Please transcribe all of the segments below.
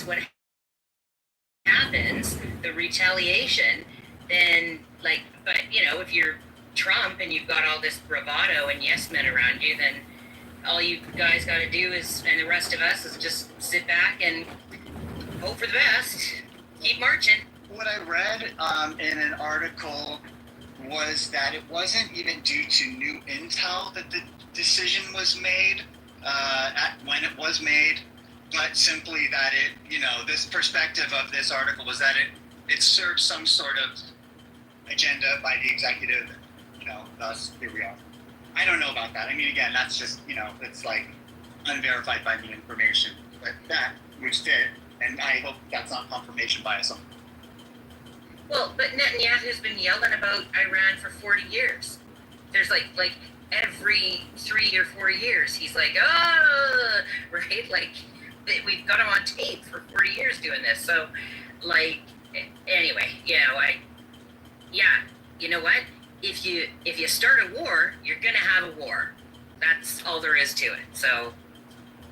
what happens, the retaliation, then, like, but, you know, if you're Trump and you've got all this bravado and yes men around you, then all you guys got to do is, and the rest of us, is just sit back and hope for the best. Keep marching. What I read in an article was that it wasn't even due to new intel that the decision was made when it was made, but simply that it, you know, this perspective of this article was that it served some sort of agenda by the executive, you know, thus here we are. I don't know about that. I mean, again, that's just, you know, it's like unverified by me information, but that which did, and I hope that's not confirmation bias. Well, but Netanyahu's been yelling about Iran for 40 years. There's like every 3 or 4 years, he's like, oh, right? Like, we've got him on tape for 40 years doing this. So, like, anyway, you know, you know what? If you start a war, you're gonna have a war. That's all there is to it. So,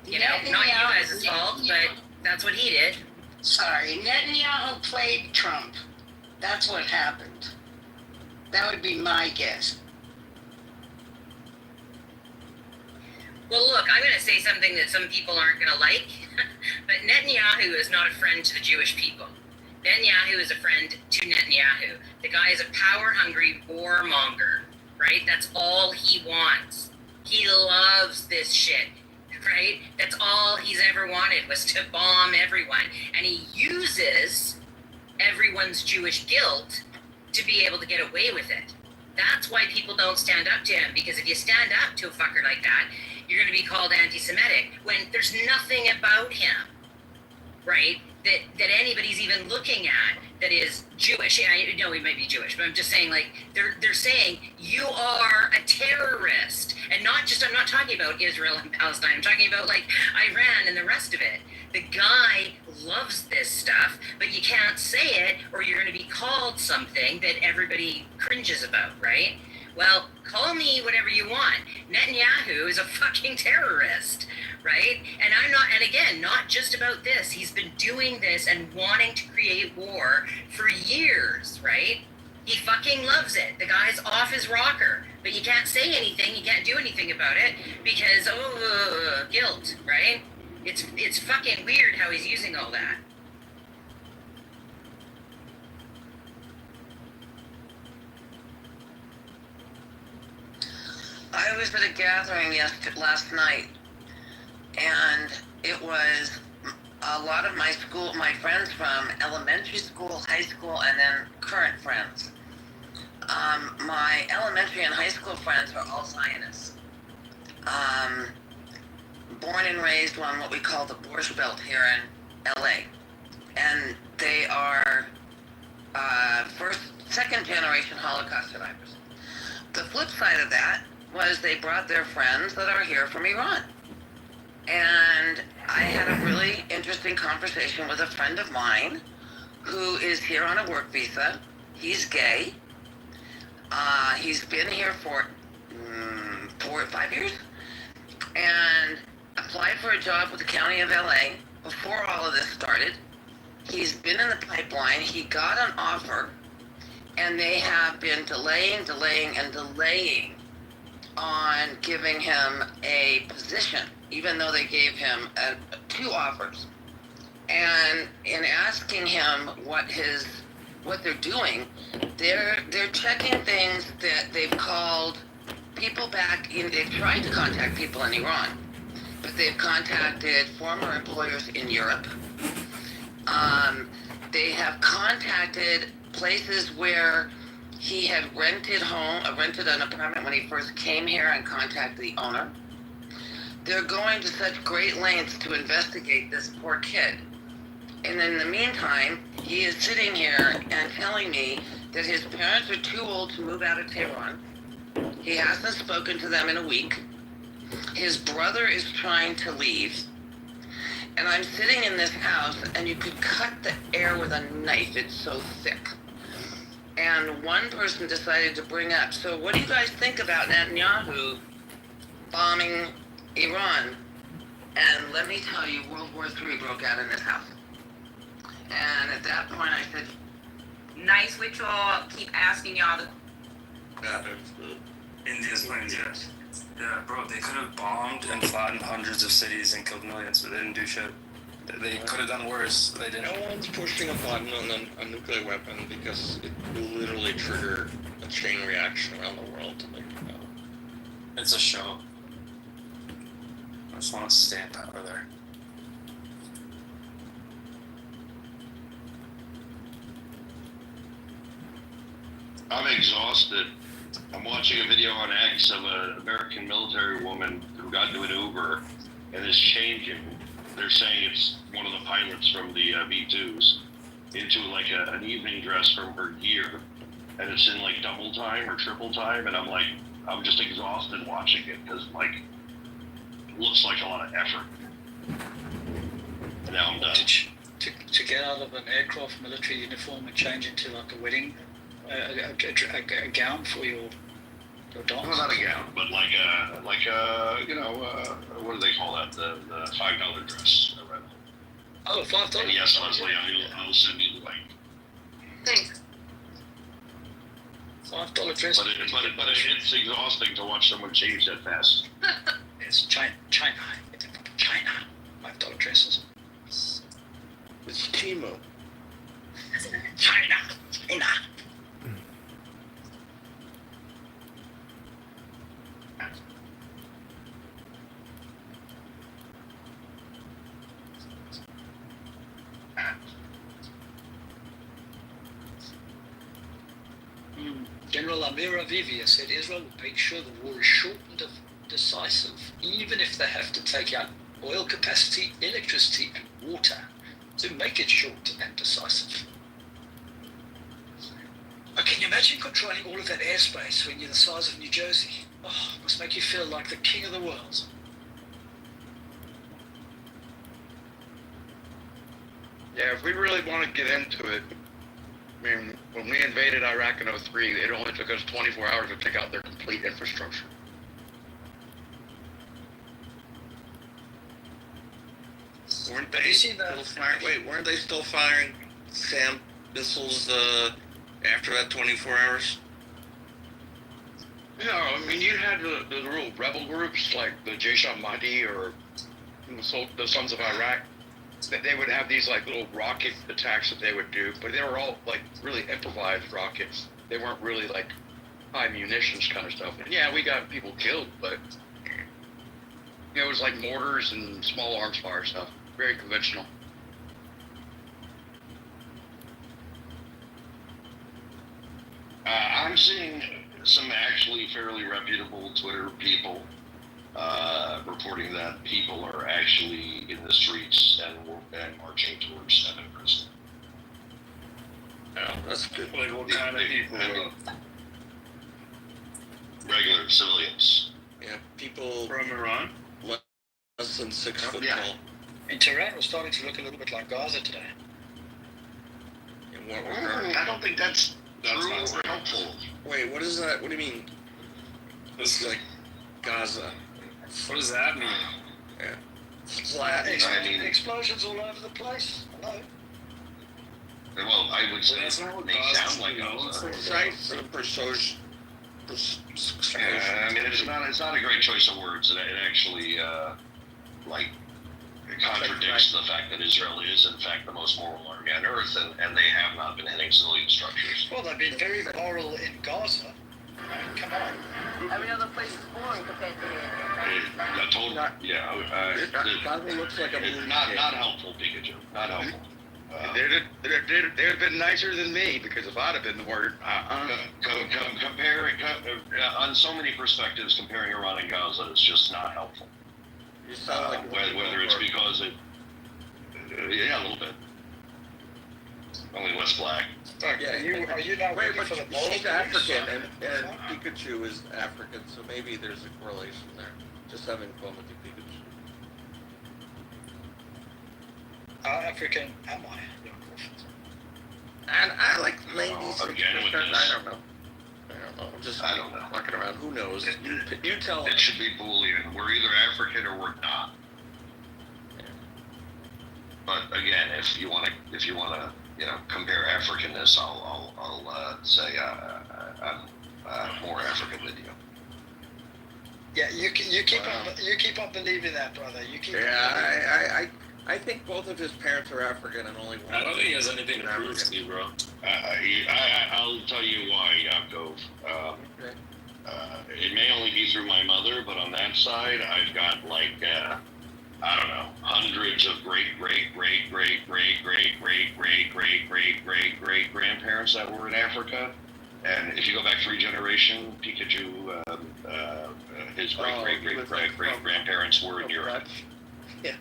you know, not you guys' fault, but that's what he did. Sorry, Netanyahu played Trump. That's what happened. That would be my guess. Well, look, I'm going to say something that some people aren't going to like, but Netanyahu is not a friend to the Jewish people. Netanyahu is a friend to Netanyahu. The guy is a power-hungry warmonger, right? That's all he wants. He loves this shit, right? That's all he's ever wanted, was to bomb everyone. And he uses everyone's Jewish guilt to be able to get away with it. That's why people don't stand up to him, because if you stand up to a fucker like that, you're going to be called anti-Semitic when there's nothing about him, right, that anybody's even looking at that is Jewish. I know he might be Jewish, but I'm just saying, like, they're saying you are a terrorist, and I'm not talking about Israel and Palestine. I'm talking about, like, Iran and the rest of it. The guy loves this stuff, but you can't say it or you're going to be called something that everybody cringes about, right? Well, call me whatever you want. Netanyahu is a fucking terrorist, right? And again, not just about this. He's been doing this and wanting to create war for years, right? He fucking loves it. The guy's off his rocker, but you can't say anything, you can't do anything about it because, guilt, right? It's fucking weird how he's using all that. I was at a gathering last night, and it was a lot of my friends from elementary school, high school, and then current friends. My elementary and high school friends are all Zionists. Born and raised on what we call the Borscht Belt here in LA. And they are second generation Holocaust survivors. The flip side of that was they brought their friends that are here from Iran. And I had a really interesting conversation with a friend of mine who is here on a work visa. He's gay. He's been here for 4 or 5 years and applied for a job with the county of LA before all of this started. He's been in the pipeline. He got an offer, and they have been delaying on giving him a position, even though they gave him 2 offers. And in asking him what they're doing, they're checking things that they've called people back in. They've tried to contact people in Iran, but they've contacted former employers in Europe. They have contacted places where he had rented an apartment when he first came here and contacted the owner. They're going to such great lengths to investigate this poor kid. And in the meantime, he is sitting here and telling me that his parents are too old to move out of Tehran. He hasn't spoken to them in a week. His brother is trying to leave. And I'm sitting in this house, and you could cut the air with a knife. It's so thick. And one person decided to bring up, so what do you guys think about Netanyahu bombing Iran? And let me tell you, World War III broke out in this house. nice with y'all, keep asking y'all to. India's planes, yes. Yeah, bro, they could have bombed and flattened hundreds of cities and killed millions, but they didn't do shit. They could have done worse. They didn't. No one's pushing a button on a nuclear weapon because it will literally trigger a chain reaction around the world. It's a show. I just want to stand over there. I'm exhausted. I'm watching a video on X of an American military woman who got into an Uber and is changing. They're saying it's one of the pilots from the V2s into like an evening dress from her gear, and it's in like double time or triple time, and I'm just exhausted watching it because like it looks like a lot of effort. And now I'm done. To get out of an aircraft military uniform and change into like a wedding, a gown for your dance? Well, not a gown, but like a what do they call that? The $5 dress. Oh, $5. And yes, Leslie, I'll send you the link. Thanks. $5 dress. But it's exhausting to watch someone change that fast. It's China. China. $5 dresses. It's Timo. China. General Amir Avivi has said Israel will make sure the war is short and decisive, even if they have to take out oil capacity, electricity, and water to make it short and decisive. Can you imagine controlling all of that airspace when you're the size of New Jersey? Oh, it must make you feel like the king of the world. Yeah, if we really want to get into it, I mean, when we invaded Iraq in 2003, it only took us 24 hours to take out their complete infrastructure. Weren't they still firing? Weren't they still firing SAM missiles after that 24 hours? No, I mean, you had the real rebel groups like the Jaish al-Mahdi or the Sons of Iraq. They would have these like little rocket attacks that they would do, but they were all like really improvised rockets. They weren't really like high munitions kind of stuff. And yeah, we got people killed, but it was like mortars and small arms fire stuff. Very conventional. I'm seeing some actually fairly reputable Twitter people reporting that people are actually in the streets and marching towards Stephen prison. Yeah, that's good. Like what kind of people? Regular civilians. Yeah, people From Iran? less than 6 foot Yeah. tall. And Tehran was starting to look a little bit like Gaza today. In what regard? I don't think that's true not or helpful. Wait, what is that? What do you mean? This It's like Gaza. what does that mean? Flat. I mean- Explosions all over the place. Hello. Well, I would say That's not what they Gaza sound like means. Gaza. Sites of persuasion. I mean, it's not a great choice of words. It actually it contradicts the fact that Israel is in fact the most moral army on earth, and they have not been hitting civilian structures. Well, they've been very moral in Gaza. Come on. Every other place is boring compared to here. Gaza looks like a movie. Not helpful, Pikachu. Not helpful. They'd have been nicer than me because if I'd have been the word, Comparing on so many perspectives, comparing Iran and Gaza is just not helpful. You sound like Whether it's because yeah, a little bit, only less black. Yeah, Are you now wait, waiting but for the she's moral African, police? and Pikachu is African, so maybe there's a correlation there. Just having fun with you, Pikachu. How African am I? And I like 96%. again with this. I don't know. I'm just I don't know. walking around. Who knows? You tell It us. should be Boolean. We're either African or we're not. But again, if you want to compare Africanness, I'll say I'm more African than you. Yeah, you keep on believing that, brother. You keep. Yeah, I think both of his parents are African and only one. I don't think he has anything to prove to me, bro. I'll tell you why, Yaakov. Okay. It may only be through my mother, but on that side, I've got I don't know, hundreds of great grandparents that were in Africa. And if you go back 3 generations, Pikachu, his great grandparents were in Europe. Yeah.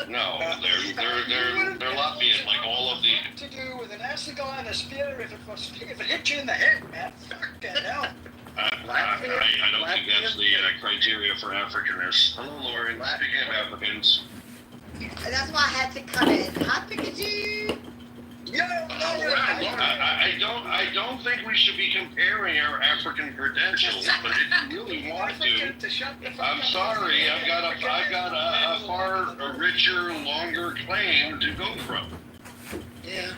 No, they're Latvian, like all of the. To do with an icicle and a spear if it hit you in the head, man. Fucking hell. I don't think that's the criteria for Africanness. Hello, Lauren. Speaking of Africans. That's why I had to come in. Hi, Pikachu. I don't think we should be comparing our African credentials, but if you really want to, I'm sorry. I've got a far richer, longer claim to go from. Yeah.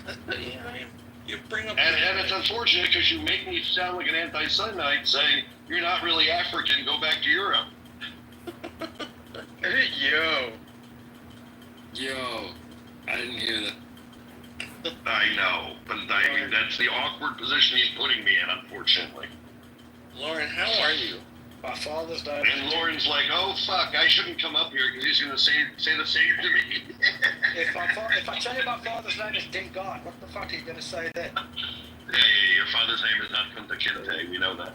You bring up. And it's unfortunate because you make me sound like an anti-Semite saying you're not really African. Go back to Europe. Yo, I didn't hear that. I know, but I mean that's the awkward position he's putting me in, unfortunately. Lauren, how are you? My father's died. And Lauren's like, "Oh fuck, I shouldn't come up here because he's gonna say the same to me." If I tell you my father's name is Dim God, what the fuck are you gonna say then? Yeah, your father's name is not Kunta Kinte. We know that.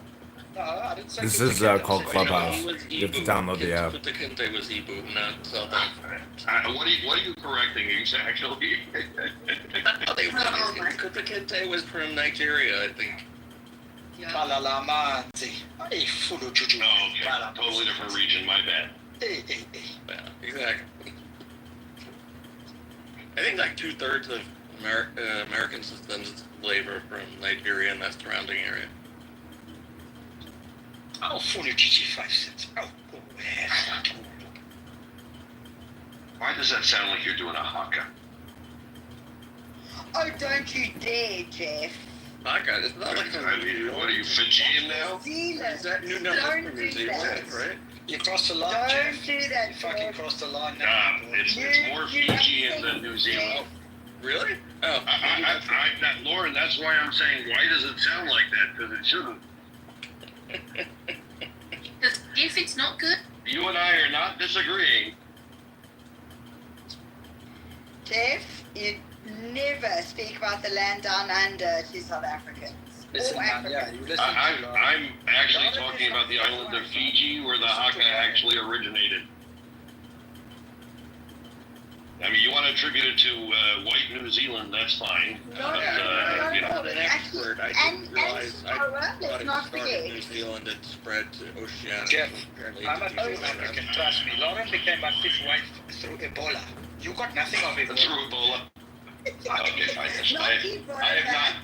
No, I didn't say. This is called Clubhouse. You have to download the app. Kunta Kinte was Ibu, not South Africa. What are you correcting exactly? Kunta Kinte was from Nigeria, I think. Kalalamanzi. Hey, fulu chuchu. No, okay, totally different region. My bad. Hey. Yeah, exactly. I think like 2/3 of Americans descended labor from Nigeria and that surrounding area. Oh, fulu chichi 5 cents. Oh, Why does that sound like you're doing a haka? Oh, don't you dare, Jeff. Haka, it's not like I mean, what are you, Fijian now? Is that New Zealand from New Zealand, right? You crossed the line, Don't Jeff. do that, You fucking Jeff. crossed the line now. It's more Fijian than New Zealand. Really? Oh. Lauren, that's why I'm saying, why does it sound like that? Because it shouldn't. Because if it's not good, You and I are not disagreeing. Jeff, you never speak about the land down under to South Africans. Listen, Or man, Africans. yeah, you listen I'm actually talking about the island of Fiji where the haka actually originated. I mean, you want to attribute it to white New Zealand, that's fine. No, But, you know. I'm not an expert. I didn't realize. I thought let's it not started forget. in New Zealand and spread to Oceania. Jeff, apparently I'm a to New true Zealand. African, trust me. Lauren became my fifth wife through Ebola. You got nothing of Through Ebola. Ebola. Okay, fine. Not Ebola.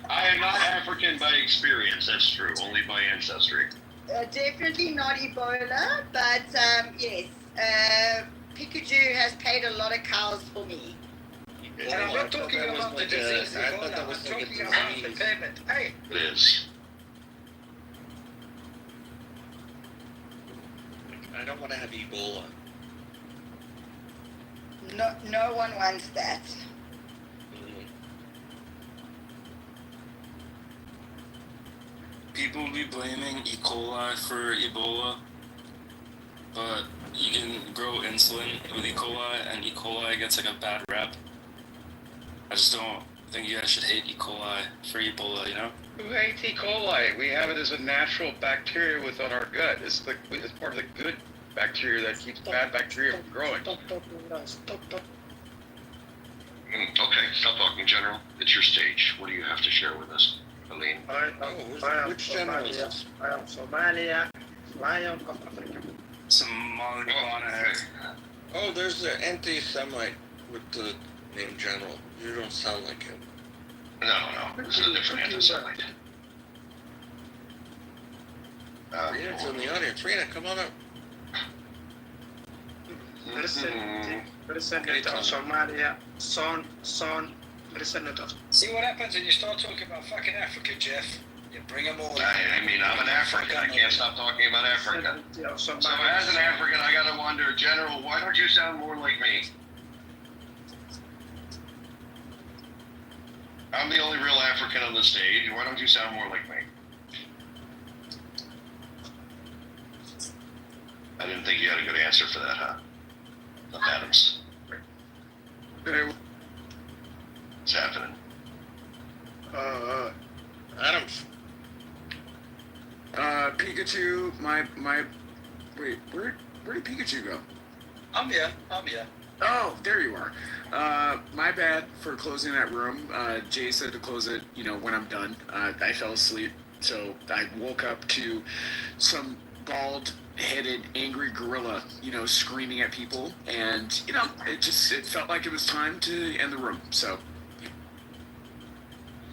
I am not African by experience, that's true, only by ancestry. Definitely not Ebola, but yes, Pikachu has paid a lot of cows for me. And I'm not talking that was about the like disease I thought Ebola. that was I'm like a talking about the disease. payment. Hey, It is. I don't want to have Ebola. No one wants that. People be blaming E. coli for Ebola, but you can grow insulin with E. coli, and E. coli gets like a bad rap. I just don't think you guys should hate E. coli for Ebola, you know? Who hates E. coli? We have it as a natural bacteria within our gut. It's part of the good bacteria that keeps bad bacteria from growing. Okay, stop talking, General. It's your stage. What do you have to share with us, Aline? Which general is this? I am Somalia. I am South Africa. Some Mongolian. Oh, there's an anti-Semite with the name General. You don't sound like him. No. This is a different anti-Semite. Rena's in the audience. Rena, come on up. President of Somalia, son See what happens when you start talking about fucking Africa, Jeff? You bring them all. I mean, I'm an African. I can't stop talking about Africa. So as an African, I gotta wonder, General, why don't you sound more like me? I'm the only real African on the stage. Why don't you sound more like me? I didn't think you had a good answer for that, huh? Adams. What's happening? Adams. Pikachu, wait, where did Pikachu go? I'm here. Oh, there you are. My bad for closing that room. Jay said to close it, when I'm done. I fell asleep, so I woke up to some bald-headed, angry gorilla, screaming at people, and, it felt like it was time to end the room, so.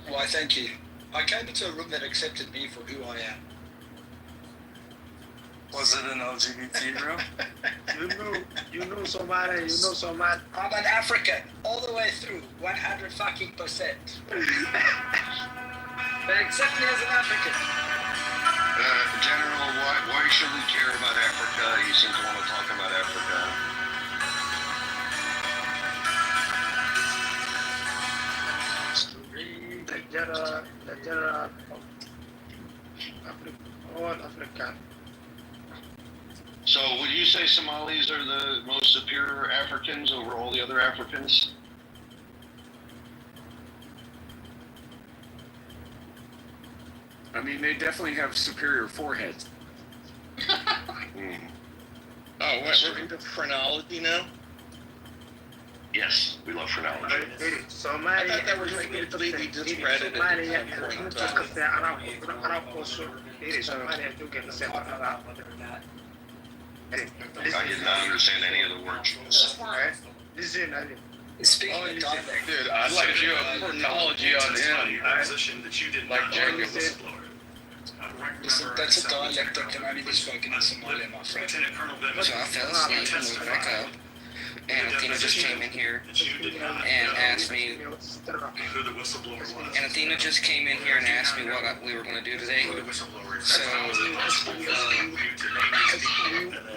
Why, thank you. I came into a room that accepted me for who I am. Was it an LGBT room? You know somebody. I'm an African, all the way through, 100%. They accept me as an African. General, why should we care about Africa? You seem to want to talk about Africa. So, would you say Somalis are the most superior Africans over all the other Africans? I mean, they definitely have superior foreheads. Oh, what? We're into phrenology now? Yes, we love phrenology. I thought that was completely discredited. I did not understand any of the words. Speaking of dialect, Dude, I'd like to do a phrenology on him. Like Jacob. that's a dialect that can only be spoken in Somalia, my friend. So I fell asleep and woke back up, and Athena just came in here and asked me, what we were going to do today. So,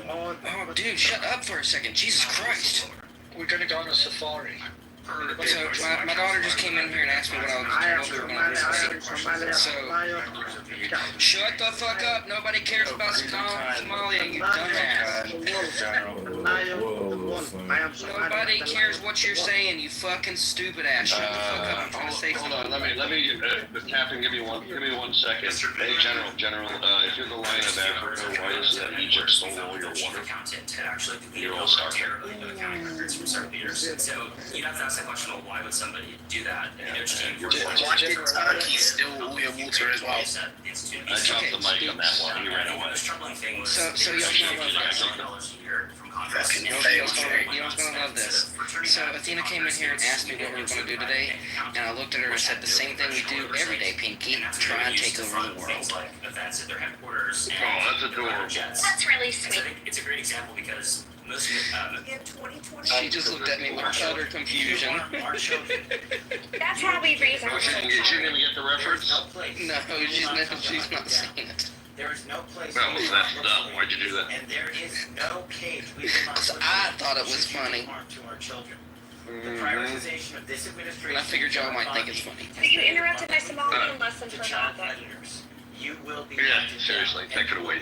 oh, dude, shut up for a second. Jesus Christ. We're going to go on a safari. So my daughter just came in here and asked me what we were going to do today. So, shut the fuck up. Nobody cares about Somalia, you dumbass. Nobody cares what you're saying, you fucking stupid ass. Shut the fuck up. I'm trying to say Hold something. on, let me, Captain, give me 1 second. Hey, General, if you're the Lion of Africa, why is it that Egypt stole all your water? You're all starving. So you'd have to ask that question, why would somebody do that? Why did Turkey steal all your water as well? I dropped the mic on that one. He ran away. So you're gonna love this. You're gonna love this. So Athena came in here and asked me what we were gonna do today, and I looked at her and said the same thing we do every day, Pinky. Try and take over the world. Events at their headquarters. Oh, that's adorable. That's really sweet. It's a great example because most of She just looked at me with utter confusion. That's how we raise our children. She didn't even get the reference? No, she's not saying it. There is no place. Well, that's dumb. Why'd you do that? And there is no cage we will not put I thought it was funny. to our children. The prioritization of this administration. And I figured y'all might think it's funny. You interrupted my Somalian lesson for that. You will be. Yeah, seriously, take it away.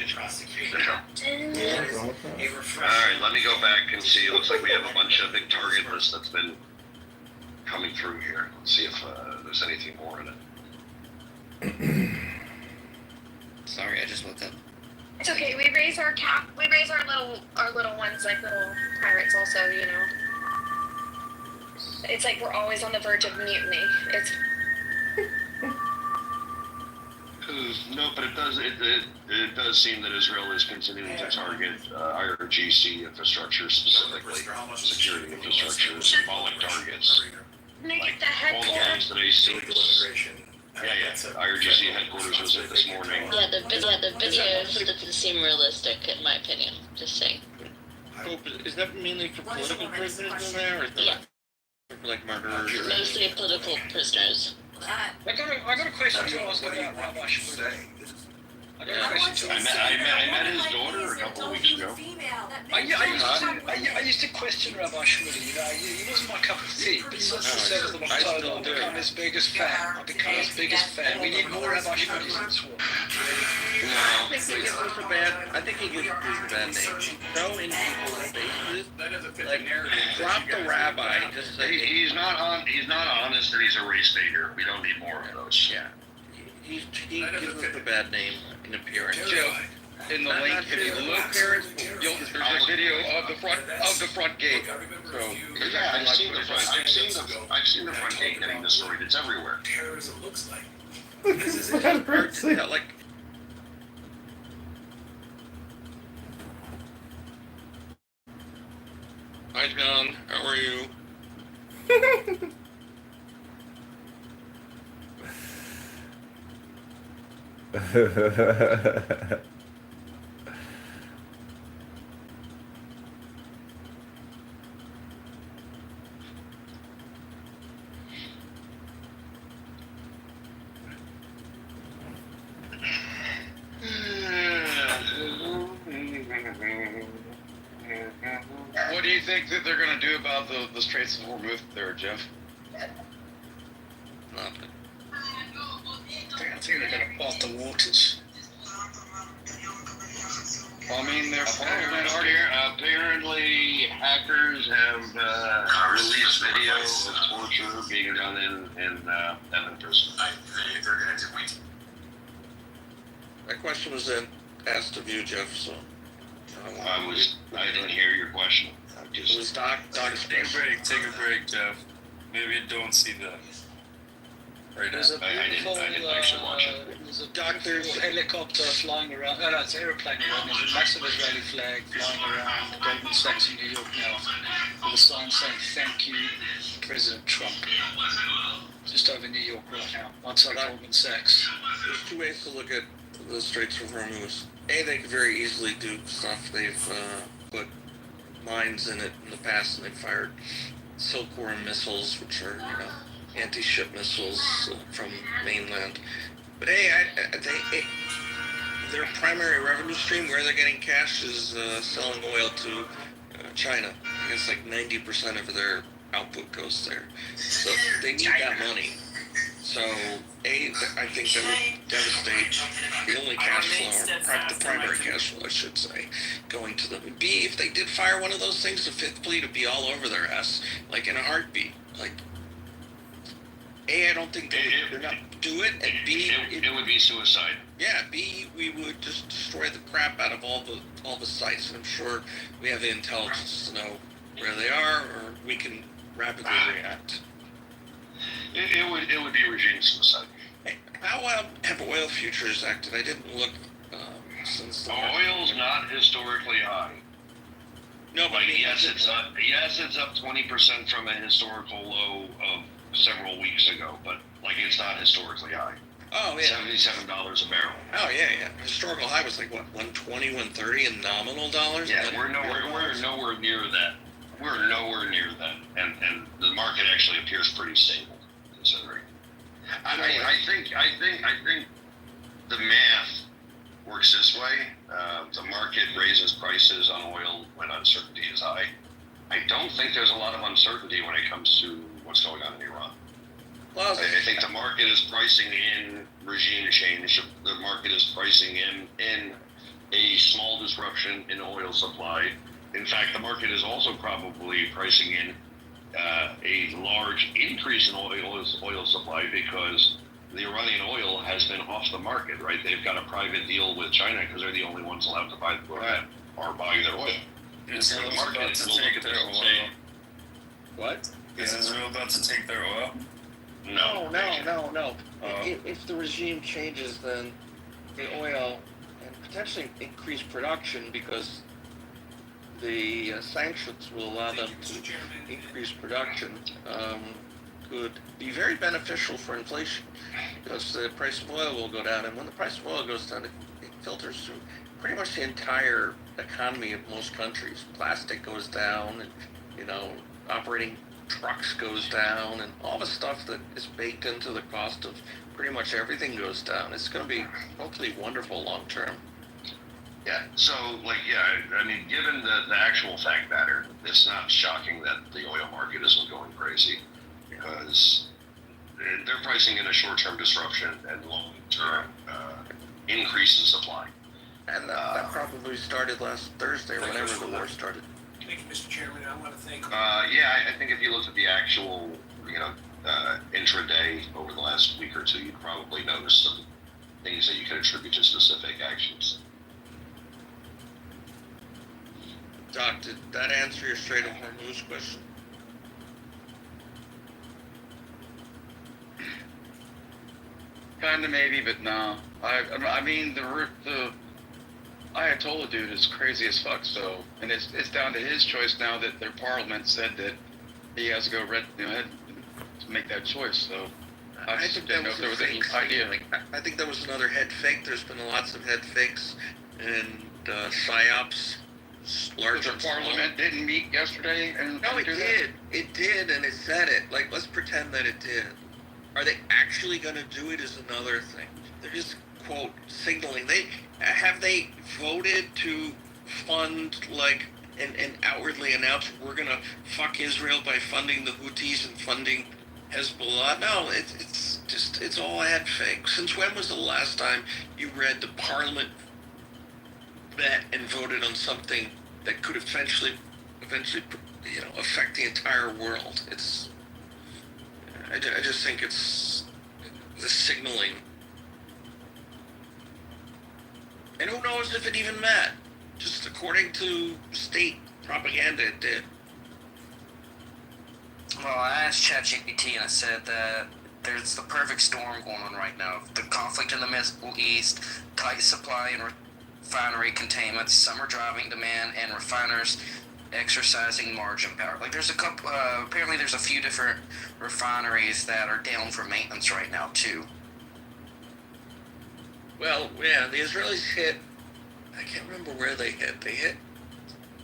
Alright, let me go back and see. It looks like we have a bunch of big target list that's been coming through here. Let's see if there's anything more in it. Sorry, I just woke up. It's okay. We raise our little ones like little pirates. Also, it's like we're always on the verge of mutiny. It's. No, but it does seem that Israel is continuing to target IRGC infrastructure, specifically security infrastructure, symbolic targets. Like all the ones that I see. Yeah. IRGC headquarters was it this morning. Yeah, the videos doesn't seem realistic, in my opinion. Just saying. Is that mainly for political prisoners in there? Or is there Like murderers. Mostly political prisoners. I got a question to ask about Rabbi Shmuley. I got a question to ask. I met his daughter a couple of weeks ago. I used to question Rabbi Shmuley. You know, he wasn't my cup of tea, but since the 7th of October, I've become his biggest fan. We need more Rabbi Shmuleys in Swarm. No, I think he gives a bad name. Throw in people in faces. Like, drop the rabbi. Just say He's not honest, and he's a race baiter. We don't need more of those. Yeah. He gives us a bad name in appearance. Joe, in the link, if you look, there's a video of the front gate. So Yeah, I've seen the front gate getting destroyed. It's everywhere. Terrorism looks like. Yeah, like. Hi, John. How are you? what do you think that they're going to do about the Straits of Hormuz there, Jeff? Nothing. I think they're going to part the waters. I mean, they're apparently hackers have released video of torture being done in prison. That question was then asked of you, Jeff, so. I didn't hear your question. It was Doc's Take a break, Jeff. Maybe don't see that. Right now. There's a beautiful, I didn't actually watch it. there's a beautiful helicopter flying around. No, it's an aeroplane around. There's a massive Israeli flag flying around Goldman Sachs in New York now with a sign saying, "Thank you, President Trump." Just over New York right now, outside Goldman Sachs. There's two ways to look at the Straits of Hormuz. A, they could very easily do stuff. They've put mines in it in the past, and they fired Silkworm missiles, which are, anti-ship missiles from mainland. But their primary revenue stream, where they're getting cash, is selling oil to China. I guess like 90% of their output goes there. So they need that money. So, I think that would devastate the only cash flow, or the primary cash flow, I should say, going to them. B, if they did fire one of those things, the Fifth Fleet would be all over their ass, like in a heartbeat. Like, A, I don't think they're not do it, and B, it would be suicide. Yeah, B, we would just destroy the crap out of all the sites. And I'm sure we have the intelligence to know where they are, or we can rapidly react. It would be regime suicide. How have oil futures acted? I didn't look since the oil's not historically high. No, but yes, it's up 20% from a historical low of several weeks ago, but it's not historically high. Oh yeah, $77 a barrel. Oh yeah. Historical high was like what, 120, 130 in nominal dollars. Yeah, we're nowhere near that. We're nowhere near that, and the market actually appears pretty stable, considering. I think the math works this way. The market raises prices on oil when uncertainty is high. I don't think there's a lot of uncertainty when it comes to what's going on in Iran. Well, I think the market is pricing in regime change. The market is pricing in a small disruption in oil supply. In fact, the market is also probably pricing in a large increase in oil supply because the Iranian oil has been off the market, right? They've got a private deal with China because they're the only ones allowed to buy are buying their oil. Is Israel about to take their oil? What? Is Israel about to take their oil? No. If the regime changes, then the oil and potentially increase production because the sanctions will allow them to increase production, could be very beneficial for inflation because the price of oil will go down, and when the price of oil goes down, it filters through pretty much the entire economy of most countries. Plastic goes down, and operating trucks goes down, and all the stuff that is baked into the cost of pretty much everything goes down. It's going to be hopefully wonderful long term. Yeah. So, I mean, given the actual fact matter, it's not shocking that the oil market isn't going crazy, because they're pricing in a short-term disruption and long-term increase in supply. And that probably started last Thursday, or whenever the war started. Thank you, Mr. Chairman. I want to thank. I think if you look at the actual, intraday over the last week or two, you'd probably notice some things that you can attribute to specific actions. Doc, did that answer your Strait of Hormuz question? Kinda maybe, but no. I mean, the Ayatollah dude is crazy as fuck. So, and it's down to his choice now that their parliament said that he has to go ahead to make that choice. So, I just didn't know if there was any idea. I think that was another head fake. There's been lots of head fakes and psyops. The parliament didn't meet yesterday, and no, it did. It did, and it said it. Like, let's pretend that it did. Are they actually going to do it? Is another thing. They're just quote signaling. They voted to fund and outwardly announce we're going to fuck Israel by funding the Houthis and funding Hezbollah? No, it's all head fake. Since when was the last time you read the parliament met and voted on something that could eventually affect the entire world? I just think it's the signaling, and who knows if it even met. Just according to state propaganda, it did. Well, I asked ChatGPT and it said that there's the perfect storm going on right now. The conflict in the Middle East, tight supply and refinery containment, summer driving demand, and refiners exercising margin power. Like, there's a couple, apparently there's a few different refineries that are down for maintenance right now, too. Well, yeah, the Israelis hit, I can't remember where they hit. They hit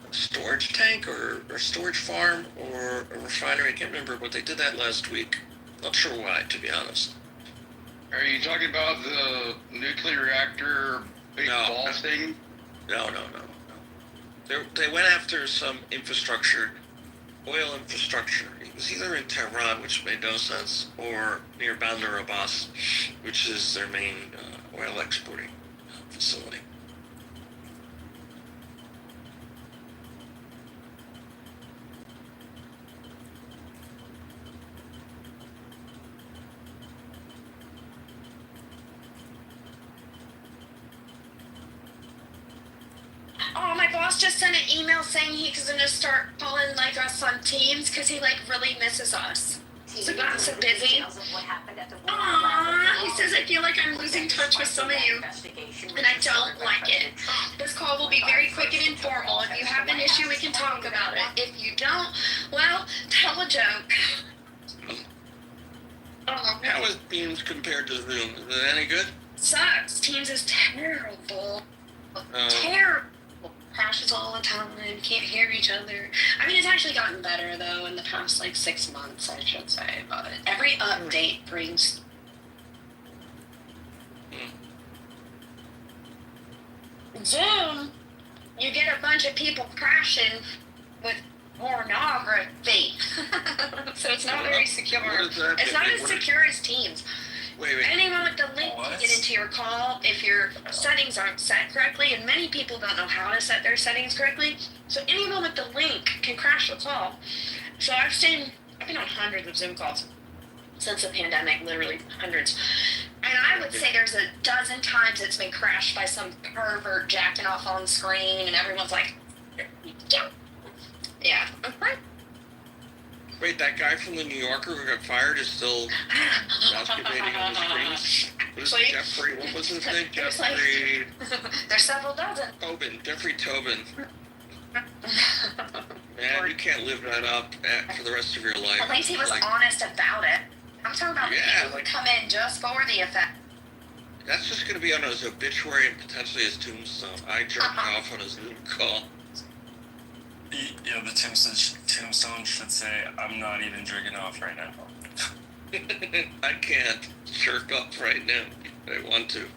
a storage tank or storage farm or a refinery. I can't remember, but they did that last week. Not sure why, to be honest. Are you talking about the nuclear reactor big ball thing? No. They went after some infrastructure, oil infrastructure. It was either in Tehran, which made no sense, or near Bandar Abbas, which is their main oil exporting facility. Oh, my boss just sent an email saying he's gonna start calling us on Teams because he really misses us. So gotten so busy. Aww, he says I feel like I'm losing touch with some of you, and I don't like it. This call will be very quick and informal. If you have an issue, we can talk about it. If you don't, well, tell a joke. How is Teams compared to Zoom? Is it any good? Sucks. Teams is terrible. Terrible. Crashes all the time, can't hear each other. I mean, it's actually gotten better though in the past 6 months, I should say, but every update brings Zoom, you get a bunch of people crashing with pornography. So it's not very secure. It's not as secure as Teams. Wait. Anyone with the link can get into your call if your settings aren't set correctly, and many people don't know how to set their settings correctly. So anyone with the link can crash the call. So I've been on hundreds of Zoom calls since the pandemic, literally hundreds. And I would say there's a dozen times it's been crashed by some pervert jacking off on screen, and everyone's like, yeah. Wait, that guy from the New Yorker who got fired is still masturbating on the screens? Jeffrey, what was his name? Jeffrey... There's several dozen. Jeffrey Tobin. Man, you can't live that up for the rest of your life. At least he was honest about it. I'm talking about people who come in just for the effect. That's just going to be on his obituary and potentially his tombstone. I jerked off on a Zoom call. Yeah, the tombstone should say, "I'm not even drinking off right now." I can't jerk off right now. I want to.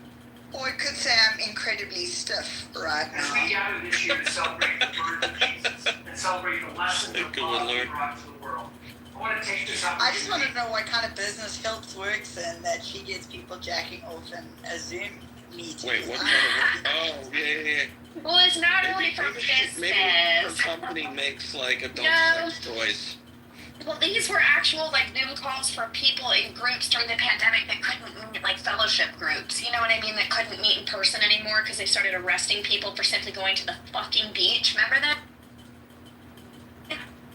Or it could say I'm incredibly stiff right As now. we gather this year to celebrate the birth of Jesus and celebrate the lessons of love he brought to the world, I want to take this opportunity. I just want to know what kind of business Hilts works in that she gets people jacking off in a Zoom meeting. Wait, what kind of? Oh, yeah. Well, it's not only for business. Maybe her company makes like adult sex toys. Well, these were actual like Zoom calls for people in groups during the pandemic that couldn't meet, like fellowship groups. You know what I mean? That couldn't meet in person anymore because they started arresting people for simply going to the fucking beach. Remember that?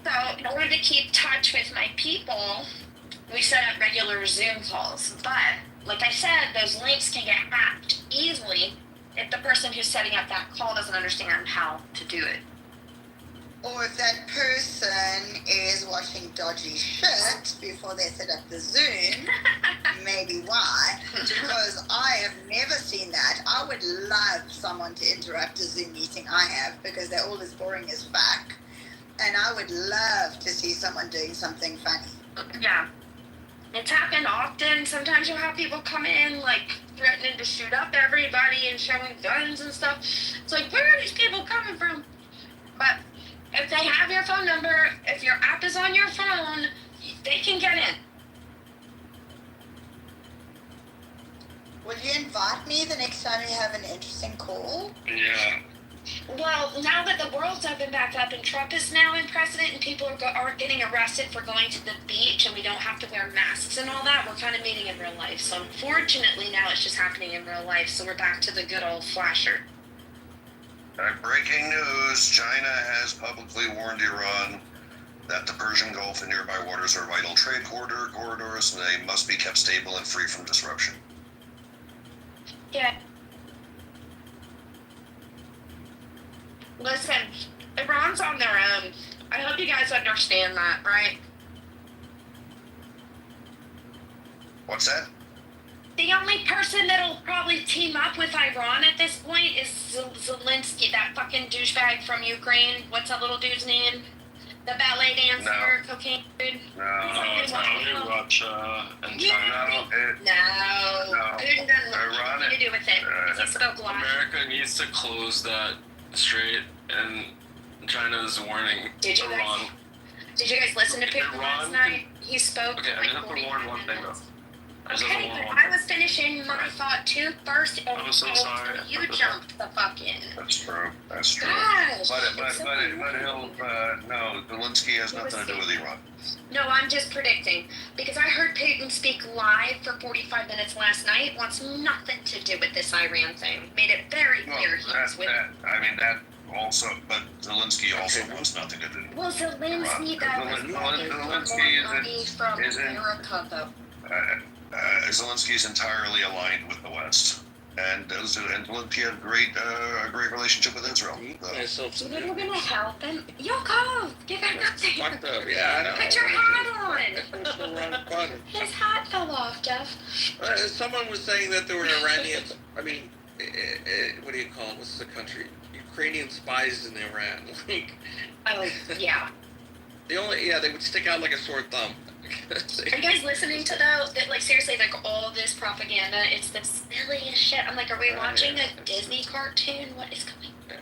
So, in order to keep touch with my people, we set up regular Zoom calls. But, like I said, those links can get hacked easily if the person who's setting up that call doesn't understand how to do it. Or if that person is watching dodgy shit before they set up the Zoom, maybe why? Because I have never seen that. I would love someone to interrupt a Zoom meeting I have because they're all as boring as fuck. And I would love to see someone doing something funny. Yeah. It's happened often. Sometimes you'll have people come in, like, threatening to shoot up everybody and showing guns and stuff. It's like, where are these people coming from? But if they have your phone number, if your app is on your phone, they can get in. Will you invite me the next time you have an interesting call? Yeah. Well, now that the world's opened back up and Trump is now in president and people aren't getting arrested for going to the beach and we don't have to wear masks and all that, we're kind of meeting in real life. So unfortunately now it's just happening in real life. So we're back to the good old flasher. Breaking news, China has publicly warned Iran that the Persian Gulf and nearby waters are vital trade corridors and they must be kept stable and free from disruption. Yeah. Listen, Iran's on their own. I hope you guys understand that, right? What's that? The only person that'll probably team up with Iran at this point is Zelensky, that fucking douchebag from Ukraine. What's that little dude's name? The ballet dancer, cocaine dude? No, it's only Russia and China. No. Putin doesn't have anything to do with it. He spoke live. America needs to close that strait, and China's warning Iran. Did you guys listen to Putin last night? He spoke. Okay, I just have to warn one thing though. Okay, but I was finishing my thought too first, and I'm so sorry. you jumped the fuck in. That's true. That's true. Gosh, No, Zelensky has nothing to do with Iran. No, I'm just predicting because I heard Putin speak live for 45 minutes last night. Wants nothing to do with this Iran thing. Made it very clear he was with. That also, but Zelensky also wants nothing to do. Well, Zelensky got money from America, though. Zelensky is entirely aligned with the West, and Zelensky had a great relationship with Israel. So then we're gonna help him. Yo, go! Get back up there! Fucked up. Yeah, I know. Put your hat on! His hat fell off, Jeff. Someone was saying that there were Iranians. I mean, what do you call it? What's the country? Ukrainian spies in Iran. Oh, yeah. They would stick out like a sore thumb. Are you guys listening to that? Like seriously, like all this propaganda, it's the silliest shit. I'm like, are we watching a Disney cartoon? What is going on?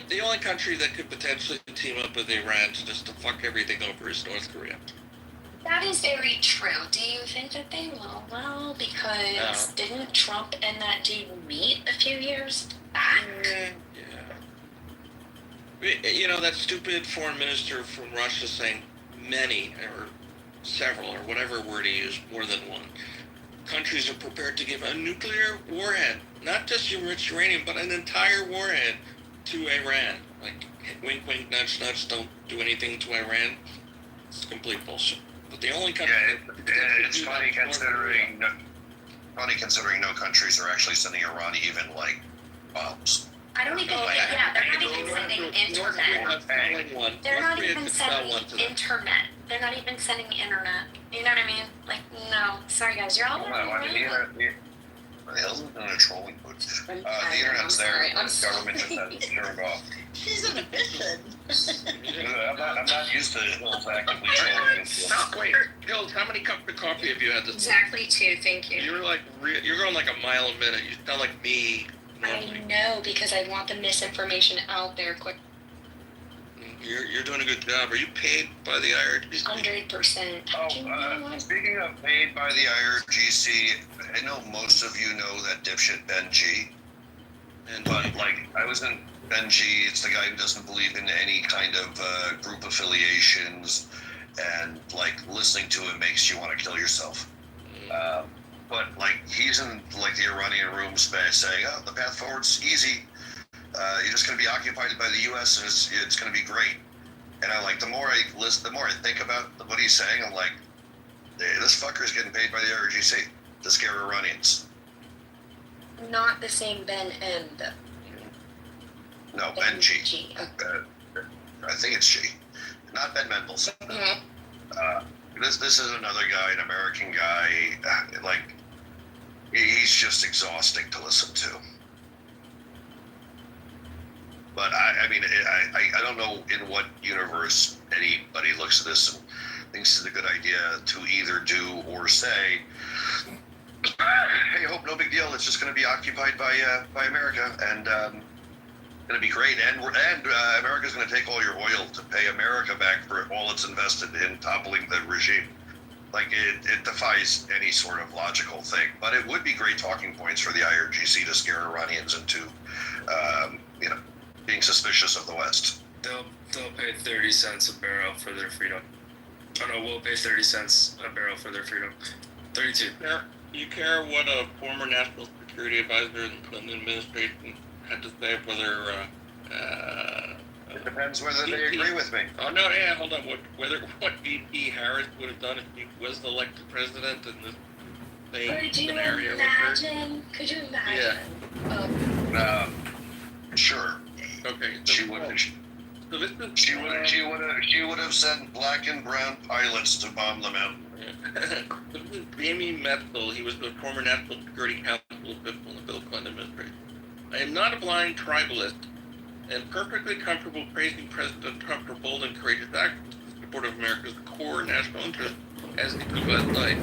The only country that could potentially team up with Iran just to fuck everything over is North Korea. That is very true. Do you think that they will? Well, because didn't Trump and that dude meet a few years back? Yeah. You know, that stupid foreign minister from Russia saying many or several or whatever word he used, more than one, countries are prepared to give a nuclear warhead, not just enriched uranium, but an entire warhead to Iran. Like, wink, wink, nudge, nudge, don't do anything to Iran. It's complete bullshit. But the only country... It's funny considering no countries are actually sending Iran even, like, bombs. I don't even think, they're not even sending internet. They're not even sending internet. They're not even sending internet. You know what I mean? Like, no. Sorry, guys. You're all the hell's in a trolling mood? The I'm internet's there. sorry, I'm The government just has it turned off. She's on a mission. I'm not used to Hills actively trolling. Wait, Hills, how many cups of coffee have you had this Exactly 2, thank you. You're like, you're going like a mile a minute. You sound like me. I know, because I want the misinformation out there quick. You're doing a good job. Are you paid by the IRGC? 100%. Speaking of paid by the IRGC, I know most of you know that dipshit Ben G. But like, I was in Ben G. It's the guy who doesn't believe in any kind of group affiliations, and like listening to him makes you want to kill yourself. But like, he's in like the Iranian room space saying, "Oh, the path forward's easy. You're just going to be occupied by the U.S. and it's going to be great." And I like, the more I listen, the more I think about what he's saying, I'm like, hey, this fucker is getting paid by the IRGC to scare Iranians. Not the same Ben M, though. No, Ben G. I think it's G. Not Ben Mendelsohn. This is another guy, an American guy. Like, he's just exhausting to listen to. But I mean, I don't know in what universe anybody looks at this and thinks it's a good idea to either do or say, hey, hope no big deal. It's just going to be occupied by America, and going to be great. And America's going to take all your oil to pay America back for all it's invested in toppling the regime. Like, it defies any sort of logical thing. But it would be great talking points for the IRGC to scare Iranians into, being suspicious of the West. They'll pay 30 cents a barrel for their freedom. Oh no, we'll pay 30 cents a barrel for their freedom. 32. You care what a former national security advisor in the Clinton administration had to say, whether it depends whether they agree with me. Oh no, yeah, hold on. What VP Harris would have done if he was elected president in this same scenario occurred? Could you imagine? Yeah. Sure. Okay. She would have sent black and brown pilots to bomb the mountain. This is Jamie Metzl. He was the former National Security Council official in the Bill Clinton administration. I am not a blind tribalist and perfectly comfortable praising President Trump for bold and courageous actions in support of America's core national interest, as he put last night.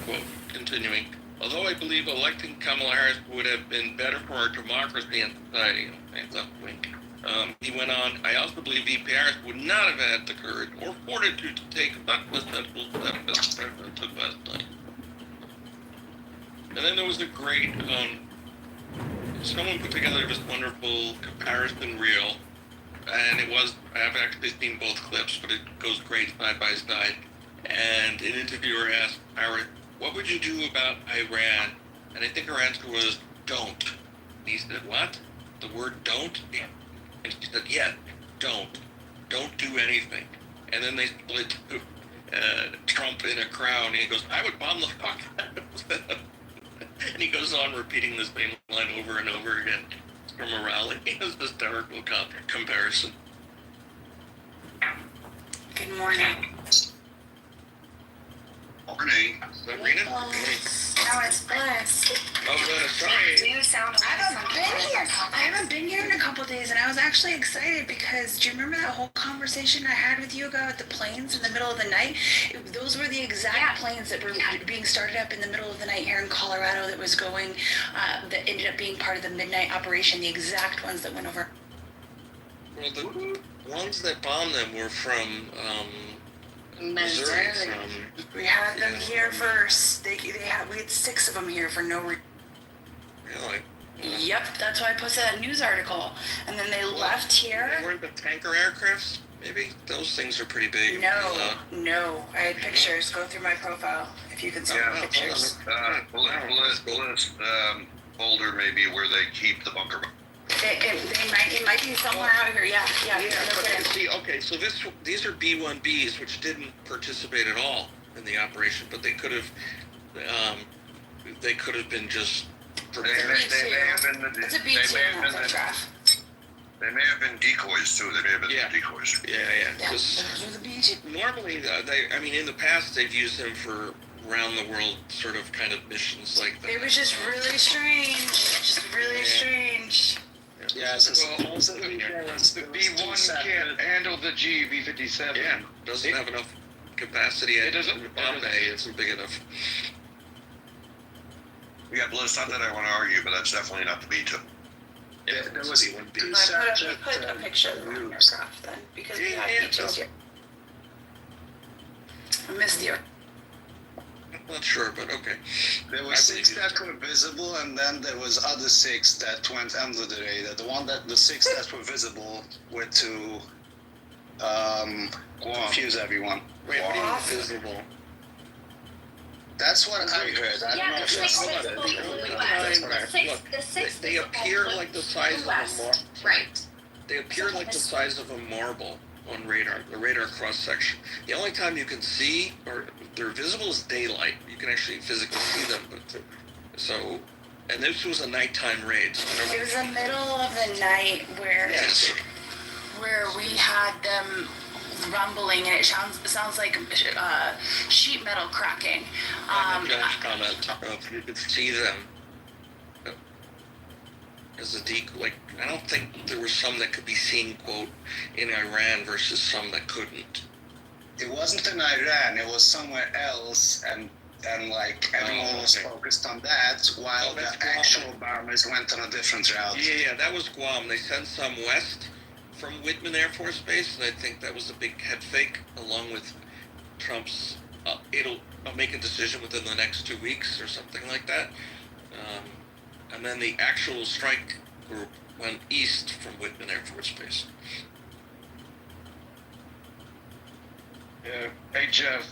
Quote, continuing, although I believe electing Kamala Harris would have been better for our democracy and society, he went on, I also believe VP Harris would not have had the courage or fortitude to take a sensible step as the president took last night. And then there was a great, someone put together this wonderful comparison reel, and I haven't actually seen both clips, but it goes great side by side. And an interviewer asked Harris, what would you do about Iran? And I think her answer was, don't. And he said, what? The word don't? Yeah. And she said, yes, don't. Don't do anything. And then they split Trump in a crowd, and he goes, I would bomb the fuck out of them. And he goes on repeating the same line over and over again from a rally. It's a hysterical comparison. Good morning. Morning. Sabrina? No, it's Bliss. Oh, sorry. You sound I haven't been here in a couple days, and I was actually excited because do you remember that whole conversation I had with you about the planes in the middle of the night? Those were the exact planes that were being started up in the middle of the night here in Colorado that was going, that ended up being part of the midnight operation, the exact ones that went over. Well, the ones that bombed them were from, Missouri. We had them here first. We had 6 of them here for no reason. Really? Yep, that's why I posted that news article. And then they left here. They weren't the tanker aircrafts, maybe? Those things are pretty big. No. I had pictures. Go through my profile if you can see my pictures. Boulder maybe where they keep the bunker. It might be somewhere out here. Yeah. Okay, so these are B-1Bs, which didn't participate at all in the operation, but they could have been just. They may have been decoys too. They may have been decoys. Yeah. Because normally, in the past they've used them for round the world sort of kind of missions like that. It was just really strange. Yeah, the B-1 can't handle the B-57. Yeah, doesn't have enough capacity. It doesn't. Bombay isn't big enough. Yeah, well, it's not that I want to argue, but that's definitely not the B2. Yeah, there was I put a picture of the aircraft then, because we have details here. I missed you. Not sure, but okay. There were 6 that were visible, and then there was other 6 that went under the radar. The 6 that were visible were to confuse everyone. Wait, what do you mean visible? That's what I heard. I don't know if that's what it is. They appear like the size of a marble. Right. They appear like the size of a marble on radar, the radar cross section. The only time you can see, or they're visible, is daylight. You can actually physically see them. And this was a nighttime raid. It was the middle of the night where we had them rumbling, and it sounds like sheet metal cracking. John's comment, you could see them as I don't think there were some that could be seen, quote, in Iran versus some that couldn't. It wasn't in Iran, it was somewhere else, and everyone was focused on that, while the actual bombers went on a different route. Yeah, that was Guam. They sent some west from Whitman Air Force Base, and I think that was a big head fake, along with Trump's, it'll make a decision within the next 2 weeks or something like that. And then the actual strike group went east from Whitman Air Force Base. Yeah. Hey, Jeff,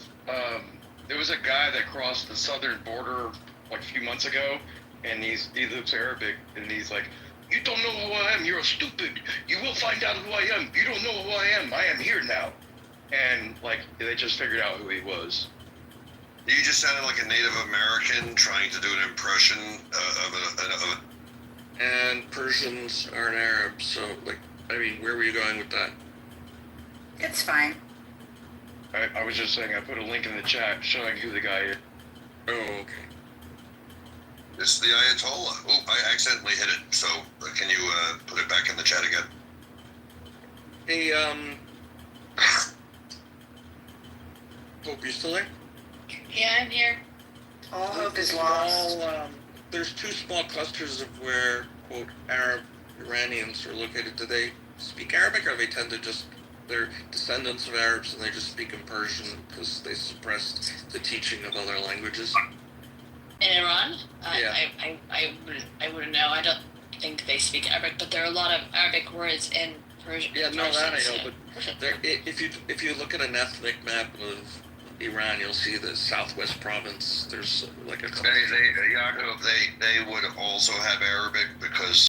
there was a guy that crossed the southern border like a few months ago, and he looks Arabic, and he's like, "You don't know who I am, you're stupid. You will find out who I am. You don't know who I am here now." And they just figured out who he was. You just sounded like a Native American trying to do an impression of a... And Persians aren't Arabs, so, where were you going with that? It's fine. I was just saying, I put a link in the chat showing who the guy is. Oh, okay. It's the Ayatollah. Oh, I accidentally hit it, so can you put it back in the chat again? Hey, Hope, you still there? Yeah, I'm here. All hope is lost. There's 2 small clusters of where, quote, Arab Iranians are located. Do they speak Arabic, or they tend to they're descendants of Arabs and they just speak in Persian because they suppressed the teaching of other languages? In Iran? Yeah. I wouldn't know. I don't think they speak Arabic, but there are a lot of Arabic words in Persian. Yeah, no, that I know, but if you look at an ethnic map of Iran, you'll see the southwest province. There's like a couple. Yaakov, they would also have Arabic,